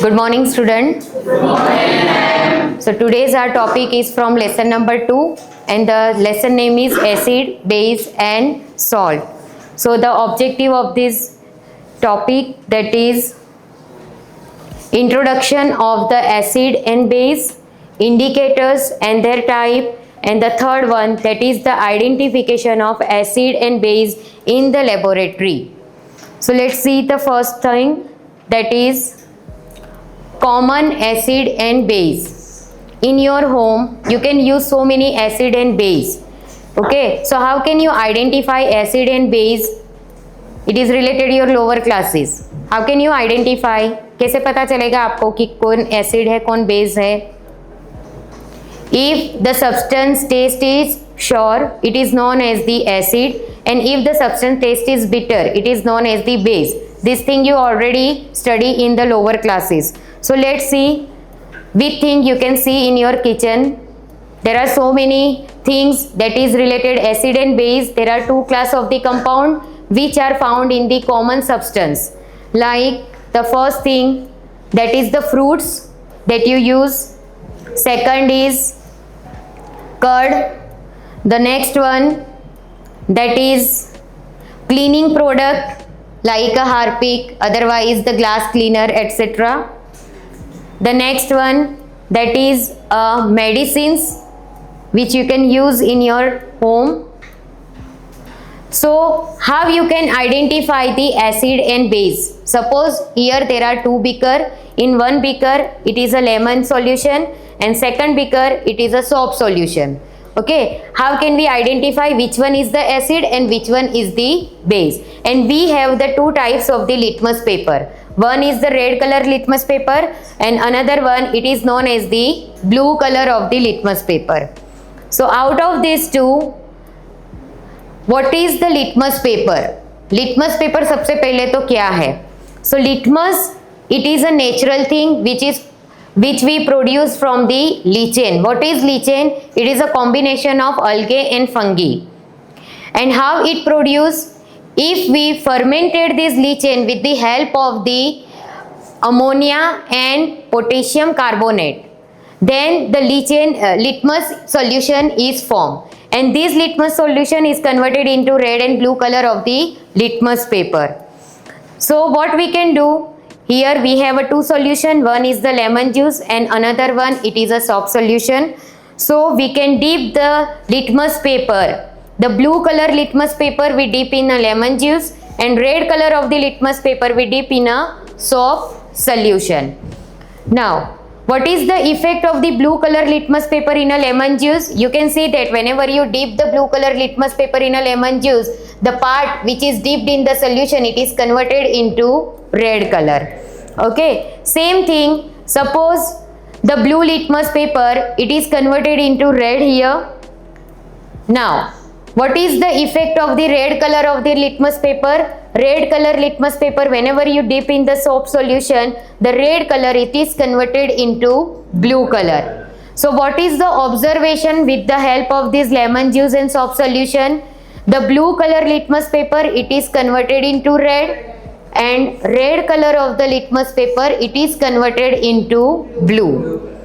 Good morning, student. Good morning. So today's our topic is from lesson number 2, and the lesson name is acid, base and salt. So the objective of this topic, that is introduction of the acid and base, indicators and their type, and the third one, that is the identification of acid and base in the laboratory. So let's see the first thing, that is common acid and base. In your home you can use so many acid and base. Okay, so how can you identify acid and base? It is related to your lower classes. How can you identify? कैसे पता चलेगा आपको कि कौन acid है कौन base है? If the substance taste is sour, it is known as the acid, and if the substance taste is bitter, it is known as the base. This thing you already study in the lower classes. So let's see which thing you can see in your kitchen. There are so many things that is related acid and base. There are two class of the compound which are found in the common substance. Like the first thing, that is the fruits that you use. Second is curd. The next one, that is cleaning product like a Harpic, otherwise the glass cleaner, etc. The next one, that is medicines which you can use in your home. So how you can identify the acid and base? Suppose here there are two beaker. In one beaker it is a lemon solution, and second beaker it is a soap solution. Okay, how can we identify which one is the acid and which one is the base? And we have the two types of the litmus paper. One is the red color litmus paper, and another one, it is known as the blue color of the litmus paper. So out of these two, what is the litmus paper? Litmus paper सबसे पहले तो क्या है? So litmus, it is a natural thing which we produce from the lichen. What is lichen? It is a combination of algae and fungi. And how it produce? If we fermented this lichen with the help of the ammonia and potassium carbonate, then the litmus solution is formed, and this litmus solution is converted into red and blue color of the litmus paper. So what we can do? Here we have a two solution. One is the lemon juice and another one it is a soap solution. So we can dip the litmus paper. The blue color litmus paper we dip in a lemon juice, and red color of the litmus paper we dip in a soap solution. Now, what is the effect of the blue color litmus paper in a lemon juice? You can see that whenever you dip the blue color litmus paper in a lemon juice, the part which is dipped in the solution, it is converted into red color. Okay, same thing, suppose the blue litmus paper, it is converted into red here. Now, what is the effect of the red color of the litmus paper? Red color litmus paper, whenever you dip in the soap solution, the red color, it is converted into blue color. So what is the observation with the help of this lemon juice and soap solution? The blue color litmus paper, it is converted into red, and red color of the litmus paper, it is converted into blue.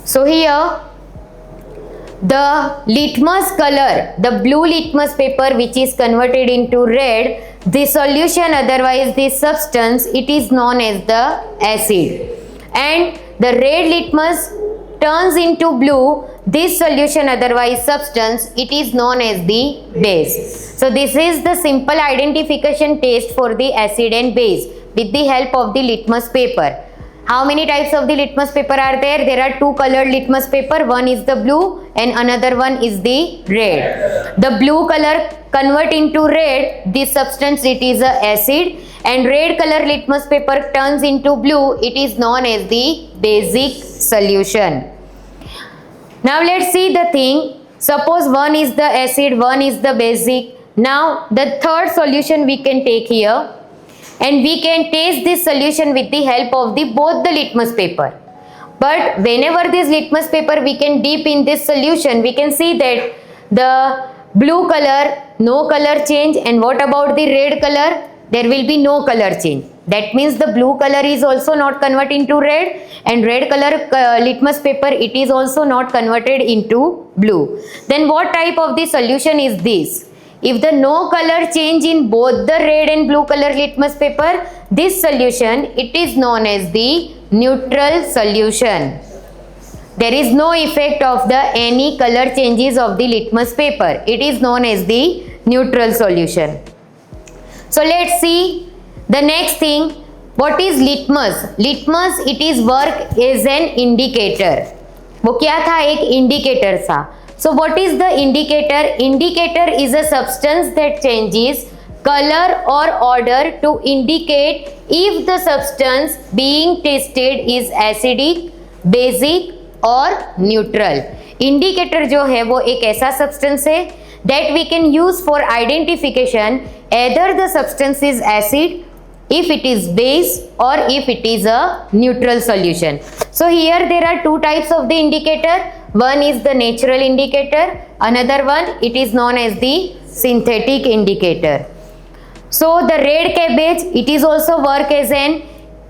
So here the litmus color, the blue litmus paper which is converted into red, the solution, otherwise this substance, it is known as the acid, and the red litmus turns into blue, this solution, otherwise substance, it is known as the base. So this is the simple identification test for the acid and base with the help of the litmus paper. How many types of the litmus paper are there? There are two colored litmus paper. One is the blue and another one is the red. The blue color convert into red, this substance, it is a acid, and red color litmus paper turns into blue, it is known as the basic solution. Now let's see the thing. Suppose one is the acid, one is the basic. Now the third solution we can take here, and we can taste this solution with the help of both the litmus paper. But whenever this litmus paper we can dip in this solution, we can see that the blue color, no color change, and what about the red color? There will be no color change. That means the blue color is also not converted into red, and red color litmus paper, it is also not converted into blue. Then what type of the solution is this? If the no color change in both the red and blue color litmus paper, this solution, it is known as the neutral solution. There is no effect of the any color changes of the litmus paper. It is known as the neutral solution. So let's see the next thing. What is litmus? Litmus, it is work as an indicator. वो क्या था? एक indicator था. So what is the indicator? Indicator is a substance that changes color or order to indicate if the substance being tested is acidic, basic और neutral. Indicator जो है वो एक ऐसा सब्सटेंस है that we can use for identification either the substance is acid, if it is base, or if it is a neutral solution. So here there are two types of the indicator. One is the natural indicator, another one it is known as the synthetic indicator. So the red cabbage, it is also work as an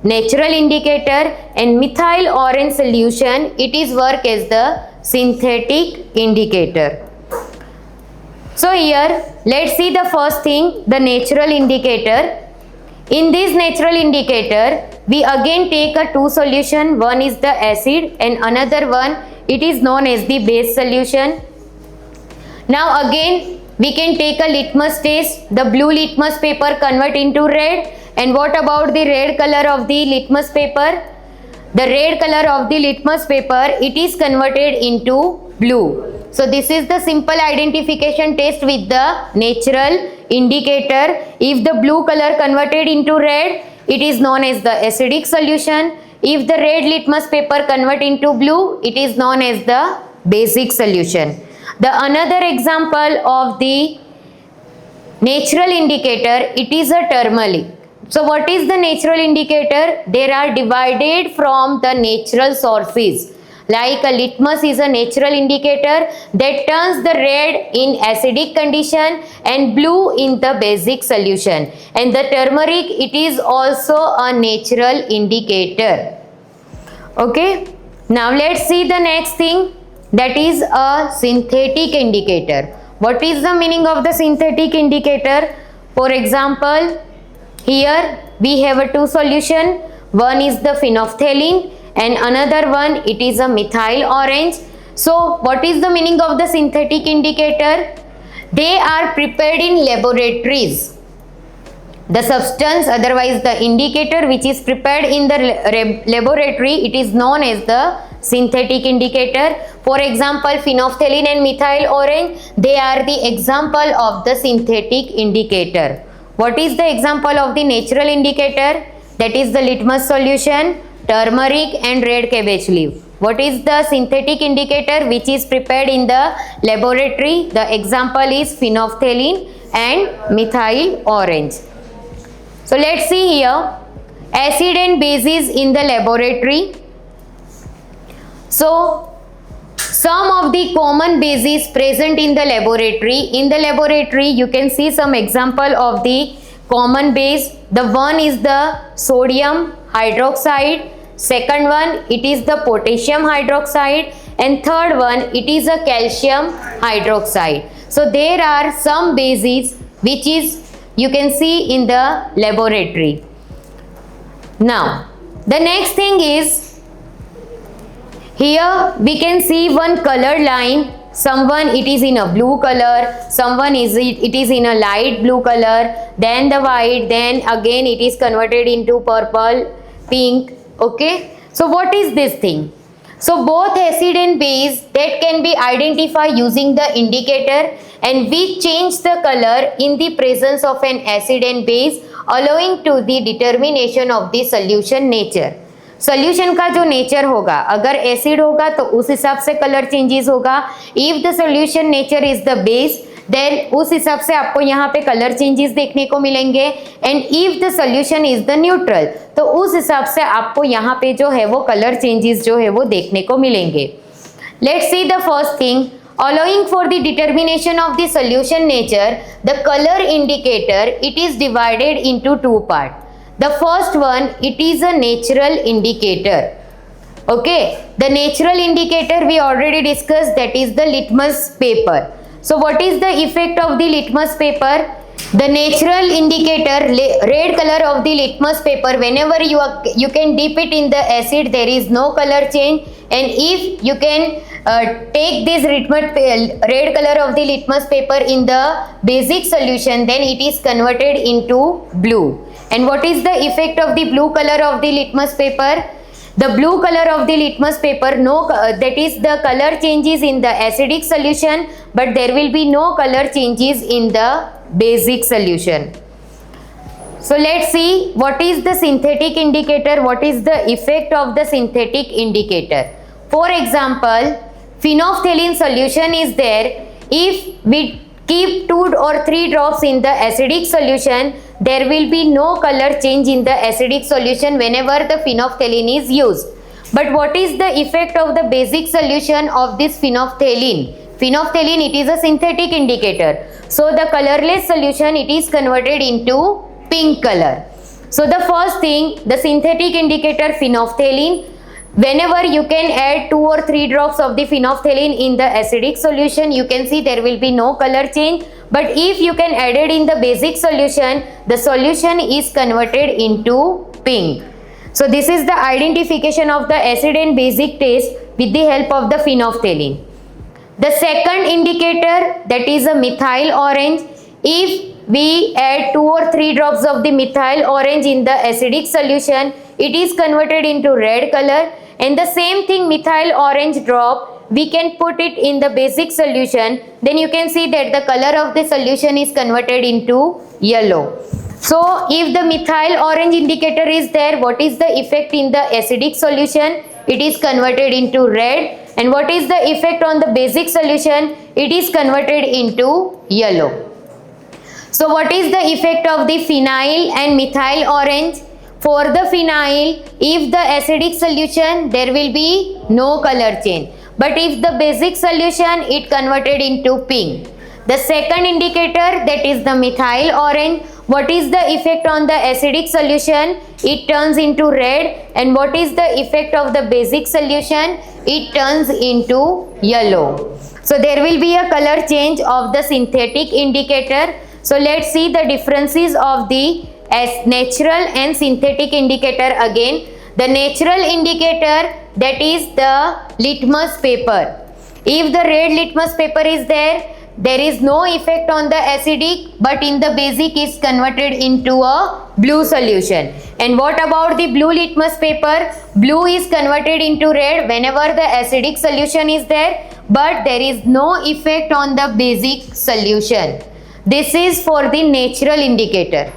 natural indicator, and methyl orange solution, it is work as the synthetic indicator. So here let's see the first thing, the natural indicator. In this natural indicator, we again take a two solution. One is the acid and another one it is known as the base solution. Now again we can take a litmus test. The blue litmus paper convert into red. And what about the red color of the litmus paper? The red color of the litmus paper, it is converted into blue. So this is the simple identification test with the natural indicator. If the blue color converted into red, it is known as the acidic solution. If the red litmus paper convert into blue, it is known as the basic solution. The another example of the natural indicator, it is a turmeric. So what is the natural indicator? They are divided from the natural sources. Like a litmus is a natural indicator that turns the red in acidic condition and blue in the basic solution. And the turmeric, it is also a natural indicator. Okay. Now let's see the next thing, that is a synthetic indicator. What is the meaning of the synthetic indicator? For example, here we have a two solution. One is the phenolphthalein and another one it is a methyl orange. So what is the meaning of the synthetic indicator? They are prepared in laboratories. The substance, otherwise the indicator which is prepared in the laboratory, it is known as the synthetic indicator. For example, phenolphthalein and methyl orange, they are the example of the synthetic indicator. What is the example of the natural indicator? That is the litmus solution, turmeric and red cabbage leaf. What is the synthetic indicator which is prepared in the laboratory? The example is phenolphthalein and methyl orange. So let's see here, acid and bases in the laboratory. So some of the common bases present in the laboratory. In the laboratory, you can see some example of the common base. The one is the sodium hydroxide. Second one, it is the potassium hydroxide. And third one, it is a calcium hydroxide. So there are some bases which is you can see in the laboratory. Now, the next thing is, here we can see one color line. Someone it is in a blue color, someone it is in a light blue color, then the white, then again it is converted into purple, pink. Okay, so what is this thing? So both acid and base that can be identified using the indicator, and we change the color in the presence of an acid and base, allowing to the determination of the solution nature. Solution का जो nature होगा, अगर acid होगा तो उस हिसाब से colour changes होगा. If the solution nature is the base, then उस हिसाब से आपको यहाँ पे कलर चेंजेस देखने को मिलेंगे. And if the solution is the neutral, तो उस हिसाब से आपको यहाँ पे जो है वो कलर चेंजेस जो है वो देखने को मिलेंगे. Let's see the first thing. Allowing for the determination of the solution nature, the color indicator, it is divided into two parts. The first one, it is a natural indicator. Okay, the natural indicator we already discussed, that is the litmus paper. So what is the effect of the litmus paper? The natural indicator, red color of the litmus paper, whenever you can dip it in the acid, there is no color change. And if you can take this red color of the litmus paper in the basic solution, then it is converted into blue. And what is the effect of the blue color of the litmus paper? The blue color of the litmus paper, that is the color changes in the acidic solution, but there will be no color changes in the basic solution. So let's see what is the synthetic indicator, what is the effect of the synthetic indicator. For example, phenolphthalein solution is there. If we keep 2 or 3 drops in the acidic solution, there will be no color change in the acidic solution whenever the phenolphthalein is used. But what is the effect of the basic solution of this phenolphthalein? Phenolphthalein, it is a synthetic indicator. So the colorless solution, it is converted into pink color. So the first thing, the synthetic indicator phenolphthalein, whenever you can add 2 or 3 drops of the phenolphthalein in the acidic solution, you can see there will be no color change. But if you can add it in the basic solution, the solution is converted into pink. So this is the identification of the acid and basic taste with the help of the phenolphthalein. The second indicator, that is a methyl orange. If we add 2 or 3 drops of the methyl orange in the acidic solution, it is converted into red color. And the same thing, methyl orange drop, we can put it in the basic solution, then you can see that the color of the solution is converted into yellow. So if the methyl orange indicator is there, what is the effect in the acidic solution? It is converted into red. And what is the effect on the basic solution? It is converted into yellow. So what is the effect of the phenyl and methyl orange? For the phenyl, if the acidic solution, there will be no color change. But if the basic solution, it converted into pink. The second indicator, that is the methyl orange. What is the effect on the acidic solution? It turns into red. And what is the effect of the basic solution? It turns into yellow. So there will be a color change of the synthetic indicator. So let's see the differences of the natural and synthetic indicator again. The natural indicator, that is the litmus paper. If the red litmus paper is there, there is no effect on the acidic, but in the basic is converted into a blue solution. And what about the blue litmus paper? Blue is converted into red whenever the acidic solution is there, but there is no effect on the basic solution. This is for the natural indicator.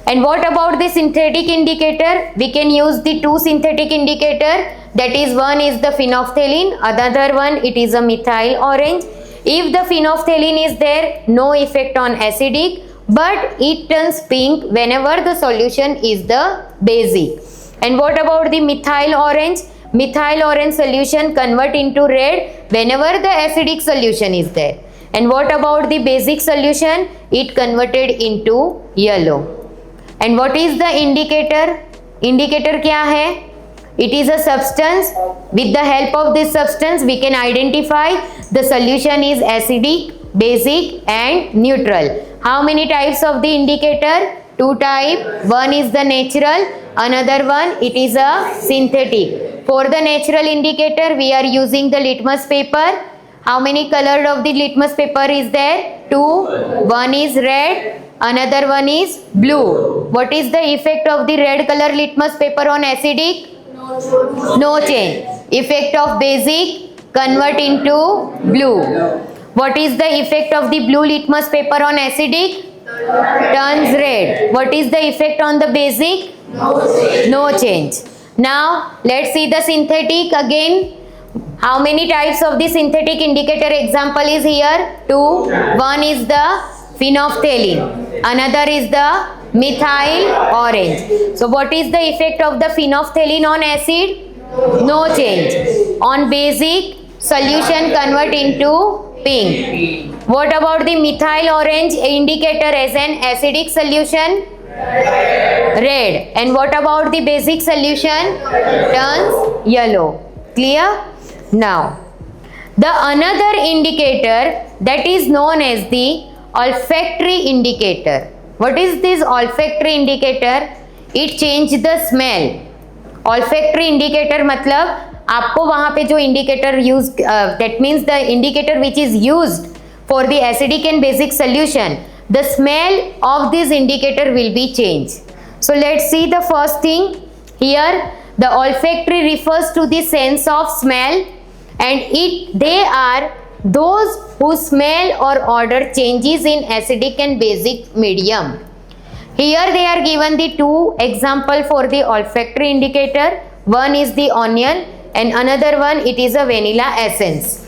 And what about the synthetic indicator? We can use the 2 synthetic indicator, that is, one is the phenolphthalein, another one it is a methyl orange. If the phenolphthalein is there, no effect on acidic, but it turns pink whenever the solution is the basic. And what about the methyl orange? Methyl orange solution convert into red whenever the acidic solution is there. And what about the basic solution? It converted into yellow. And what is the indicator? Indicator क्या है? It is a substance. With the help of this substance, we can identify the solution is acidic, basic and neutral. How many types of the indicator? 2 types. One is the natural, another one it is a synthetic. For the natural indicator, we are using the litmus paper. How many colors of the litmus paper is there? 2. One is red, another one is blue. What is the effect of the red color litmus paper on acidic? No change. Effect of basic, convert into blue. What is the effect of the blue litmus paper on acidic? Turns red. What is the effect on the basic? No change. Now let's see the synthetic again. How many types of the synthetic indicator example is here? 2. One is the phenolphthalein, another is the methyl orange. So what is the effect of the phenolphthalein on acid? No change. On basic, solution convert into pink. What about the methyl orange indicator as an acidic solution? red. And what about the basic solution? Turns yellow. Clear? Now, the another indicator that is known as the olfactory indicator. What is this olfactory indicator? It change the smell. Olfactory indicator मतलब आपको वहाँ पे जो indicator use, that means the indicator which is used for the acidic and basic solution, the smell of this indicator will be changed. So let's see the first thing here. The olfactory refers to the sense of smell, and they are those who smell or odor changes in acidic and basic medium. Here they are given the two example for the olfactory indicator. One is the onion and another one it is a vanilla essence.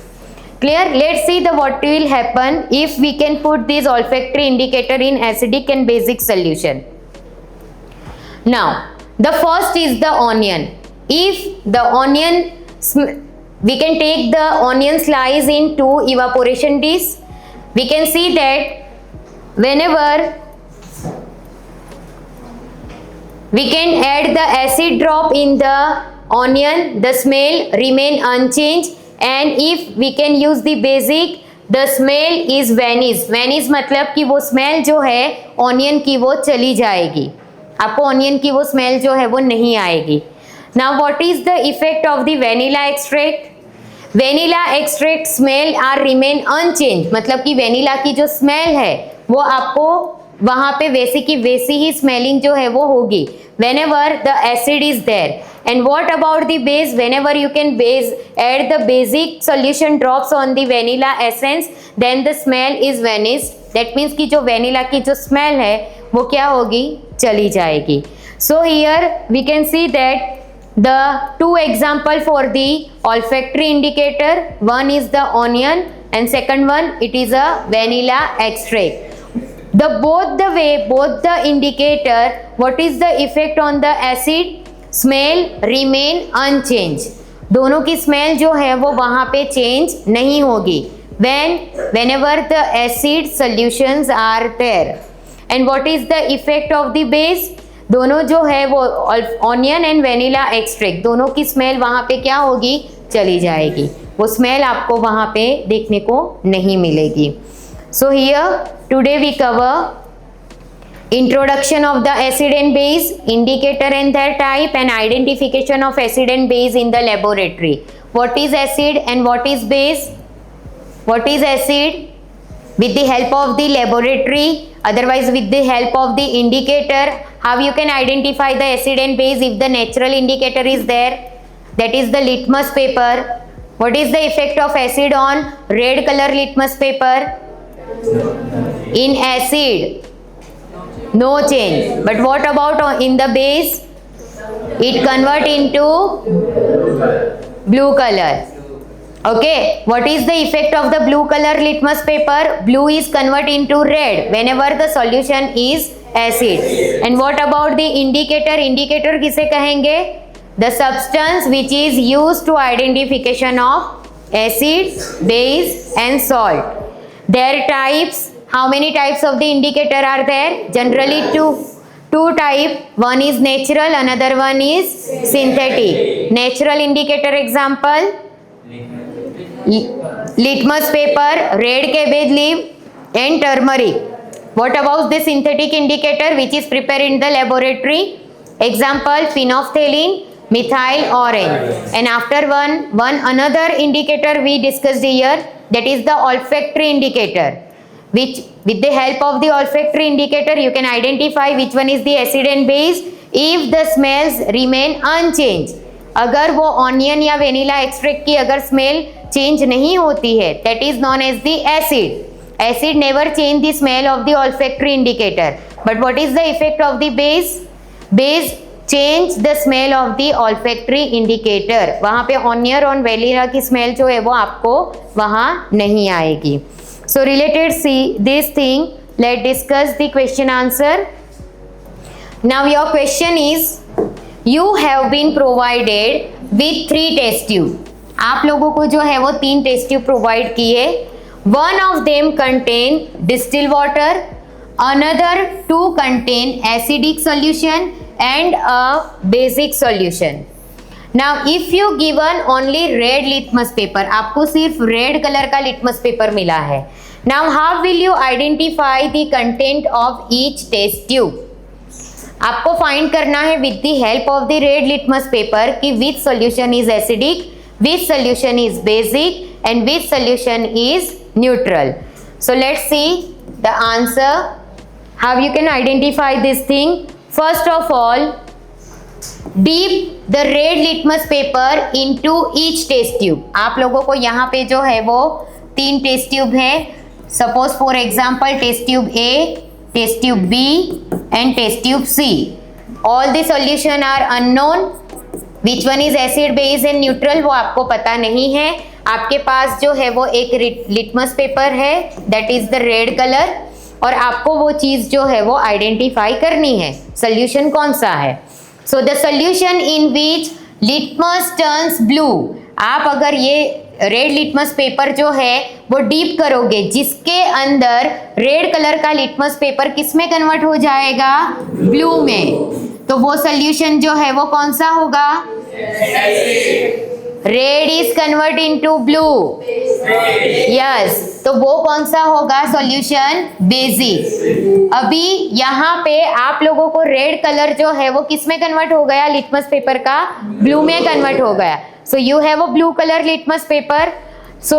Clear? Let's see the what will happen if we can put this olfactory indicator in acidic and basic solution. Now, the first is the onion. If the onion, we can take the onion slice in two evaporation dish. We can see that whenever we can add the acid drop in the onion, the smell remain unchanged, and if we can use the basic, the smell is vanish. Vanish मतलब कि वो smell जो है onion की वो चली जाएगी, आपको onion की वो smell जो है वो नहीं आएगी. Now what is the effect of the vanilla extract? Vanilla extract smell are remain unchanged, मतलब कि vanilla की जो smell है वो आपको वहाँ पे वैसी की वैसी ही smelling जो है वो होगी whenever the acid is there. And what about the base? Whenever you can add the basic solution drops on the vanilla essence, then the smell is vanished. That means कि जो vanilla की जो smell है वो क्या होगी, चली जाएगी. So here we can see that the two example for the olfactory indicator, one is the onion and second one it is a vanilla extract. Both the indicator, what is the effect on the acid? Smell remain unchanged. दोनों की smell जो है वो वहाँ पे change नहीं होगी whenever the acid solutions are there. And what is the effect of the base? दोनों जो है वो ऑनियन एंड वेनिला एक्सट्रैक्ट दोनों की स्मेल वहाँ पे क्या होगी, चली जाएगी, वो स्मेल आपको वहाँ पे देखने को नहीं मिलेगी. So here today we cover introduction of the acid and base, indicator and their type, and identification of acid and base in the laboratory. What is acid and what is base? What is acid? With the help of the laboratory, otherwise with the help of the indicator, how you can identify the acid and base if the natural indicator is there? That is the litmus paper. What is the effect of acid on red color litmus paper? In acid, no change. But what about in the base? It convert into blue color. Okay, what is the effect of the blue color litmus paper? Blue is convert into red whenever the solution is acid. And what about the indicator? Indicator किसे कहेंगे? The substance which is used to identification of acid, base and salt. Their types, how many types of the indicator are there? Generally two type. One is natural, another one is synthetic. Natural indicator example, litmus paper, red cabbage leaf and turmeric. What about the synthetic indicator which is prepared in the laboratory? Example, phenolphthalein, methyl orange. And after one another indicator we discussed here, that is the olfactory indicator, which with the help of the olfactory indicator you can identify which one is the acid and base if the smells remain unchanged. अगर वो onion या vanilla extract की अगर smell change नहीं होती है, that is known as the acid. Acid never change the smell of the olfactory indicator. But what is the effect of the base? Base change the smell of the olfactory indicator. वहाँ पे onion और vanilla की smell जो है वो आपको वहाँ नहीं आएगी. सो related see this thing, let discuss the question answer. Now your question is, you have been provided with 3 test tube. आप लोगों को जो है वो 3 टेस्ट ट्यूब प्रोवाइड किए. One of them contain distilled water, another to contain acidic solution and a basic solution. Now if you given only red litmus paper, आपको सिर्फ red colour का लिटमस पेपर मिला है. Now how will you identify the content of each test tube? आपको find करना है with the help of the red litmus paper कि which solution is acidic, which solution is basic and which solution is neutral. So let's see the answer, how you can identify this thing. First of all, dip the red litmus paper into each test tube. आप लोगों को यहाँ पे जो है वो 3 test tube है. Suppose for example test tube A, test tube B and test tube C. All the solution are unknown. Which one is acid, base and neutral वो आपको पता नहीं है. आपके पास जो है वो एक लिटमस पेपर है, that is the red color, और आपको वो चीज़ जो है वो आइडेंटिफाई करनी है सोल्यूशन कौन सा है. So the solution in which litmus turns blue. आप अगर ये रेड लिटमस पेपर जो है वो डीप करोगे, जिसके अंदर रेड कलर का लिटमस पेपर किस में कन्वर्ट हो जाएगा, ब्लू में, तो वो सोल्यूशन जो है वो कौन सा होगा, red is convert into blue. Yes, तो वो कौन सा होगा सॉल्यूशन, बेसिक. अभी यहाँ पे आप लोगों को रेड कलर जो है वो किस में कन्वर्ट हो गया, लिटमस पेपर का ब्लू में कन्वर्ट हो गया. So you have a blue color litmus paper. So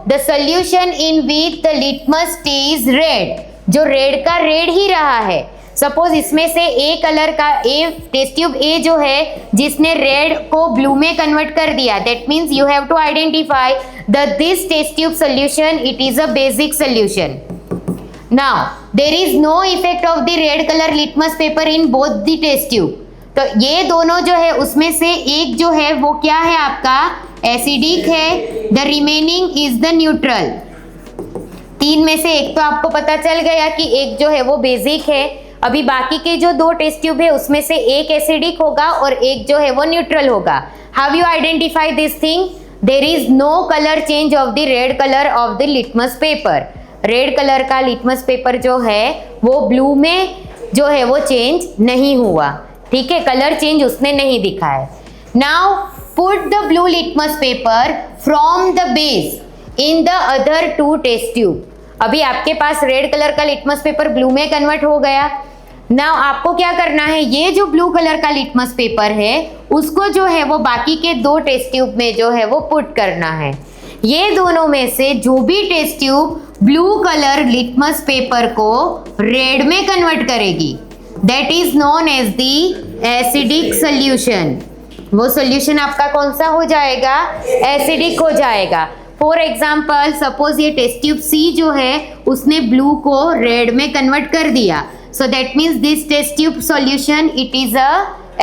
the solution in which the litmus stays red, जो रेड का रेड ही रहा है. सपोज इसमें से ए कलर का ए टेस्ट ट्यूब ए जो है जिसने रेड को ब्लू में कन्वर्ट कर दिया, that means you have to identify that this test tube solution it is a basic solution. Now there is no effect of the red colour litmus paper in both the test tube. तो ये दोनों जो है उसमें से एक जो है वो क्या है आपका, एसिडिक है. The remaining is the neutral. 3 में से एक तो आपको पता चल गया कि एक जो है वो बेसिक है. अभी बाकी के जो 2 टेस्ट ट्यूब है उसमें से एक एसिडिक होगा और एक जो है वो न्यूट्रल होगा. How you identify this thing, there is no colour change of the red colour of the litmus paper. Red colour का लिटमस पेपर जो है वो ब्लू में जो है वो चेंज नहीं हुआ. ठीक है, कलर चेंज उसने नहीं दिखा है. Now put the blue litmus paper from the base in the other 2 test tube. अभी आपके पास रेड कलर का लिटमस पेपर ब्लू में कन्वर्ट हो गया. नाउ आपको क्या करना है, ये जो ब्लू कलर का लिटमस पेपर है उसको जो है वो बाकी के 2 टेस्ट ट्यूब में जो है वो पुट करना है. ये दोनों में से जो भी test tube blue colour litmus paper को रेड में कन्वर्ट करेगी, that is known as the acidic solution. वो solution आपका कौन सा हो जाएगा, एसिडिक हो जाएगा. फॉर एग्जाम्पल सपोज ये टेस्ट ट्यूब सी जो है उसने ब्लू को रेड में कन्वर्ट कर दिया. So that means this test tube solution it is a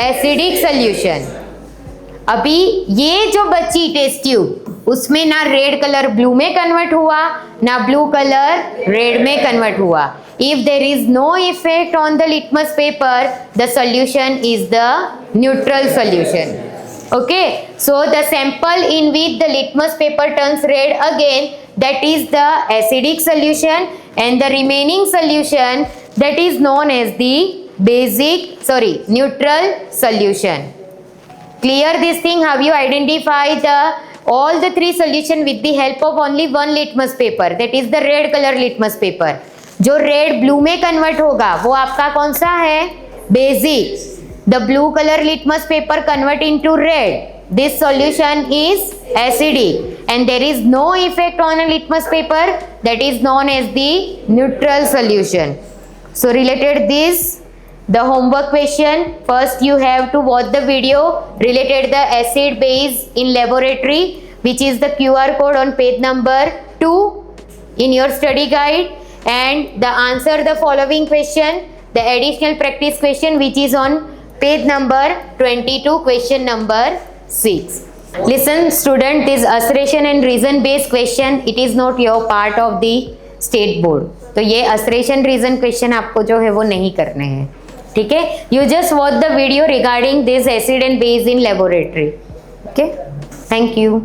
acidic solution. अभी ये जो बची टेस्ट ट्यूब उसमें ना रेड कलर ब्लू में कन्वर्ट हुआ ना ब्लू कलर रेड में कन्वर्ट हुआ. If there is no effect on the litmus paper, the solution is the neutral solution. Okay, so the sample in which the litmus paper turns red again, that is the acidic solution, and the remaining solution that is known as the neutral solution. Clear this thing? Have you identified all the 3 solution with the help of only one litmus paper, that is the red color litmus paper. जो red blue में convert होगा वो आपका कौन सा है, basic. The blue colour litmus paper convert into red, this solution is acidic and there is no effect on a litmus paper, that is known as the neutral solution. So related this the homework question, first you have to watch the video related the acid base in laboratory, which is the QR code on page number 2 in your study guide, and the answer the following question, the additional practice question which is on page number 22, question number 6. Listen student, this assertion and reason based question, it is not your part of the state board. तो ये assertion reason question आपको जो है वो नहीं करने हैं. ठीक है, you just watch the video regarding this acid and base in laboratory. Okay, thank you.